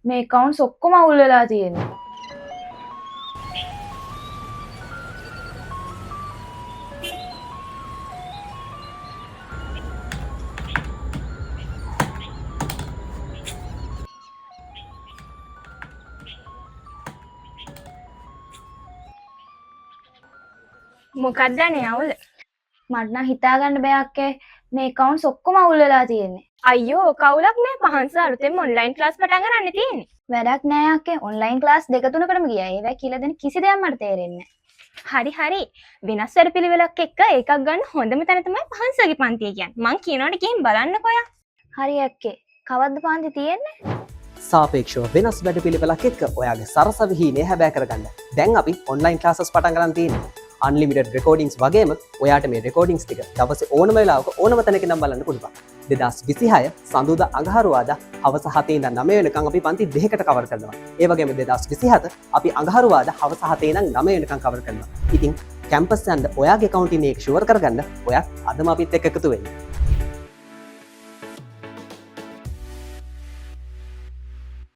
මේ කවුන්ස් ඔක්කොම අවුල් වෙලා තියෙන්නේ. මොකක්ද නේ අවුල? මට නම් හිතා ගන්න බෑ මේ කවුන්ස් ඔක්කොම අවුල් වෙලා තියෙන්නේ. අයියෝ කවුලක් නෑ පහන්ස අලුතෙන් ඔන්ලයින් ක්ලාස් පටන් ගන්න තියෙන්නේ. වැඩක් නෑ අක්කේ ඔන්ලයින් ක්ලාස් දෙක තුනකටම ගියා. ඒවා කියලා දෙන කිසි දෙයක් මට තේරෙන්නේ හරි හරි. වෙනස් වැඩපිළිවෙලක් එක්ක එකක් ගන්න හොඳම තැන තමයි පහන්සගේ පන්තිය කියන්නේ. මං කියනවාට ගිහින් බලන්නකෝ යා. හරි අක්කේ. කවද්ද පන්ති තියෙන්නේ? සාපේක්ෂව වෙනස් වැඩපිළිවෙලක් එක්ක ඔයාගේ සරස විහීනය හැබෑ කරගන්න. දැන් අපි ඔන්ලයින් ක්ලාසස් පටන් ගන්න තියෙනවා. අන්ලිමිටඩ් රෙකෝඩින්ග්ස් වගේම ඔයාට මේ රෙකෝඩින්ග්ස් ටික දවසේ ඕනම වෙලාවක ඕනම තැනක ඉඳන් බලන්න පුළුවන්. 2026 සඳුදා අඟහරුවාදා හවස 7 ඉඳන් 9 වෙනකන් අපි පන්ති දෙකකට කවර් කරනවා. ඒ වගේම 2027 අපි අඟහරුවාදා හවස 7 ඉඳන් 9 වෙනකන් කවර් කරනවා. ඉතින් කැම්පස් යන්න ඔයාගේ account එක ෂුවර් කරගන්න ඔයා අදම අපිත් එක්ක එකතු වෙන්න.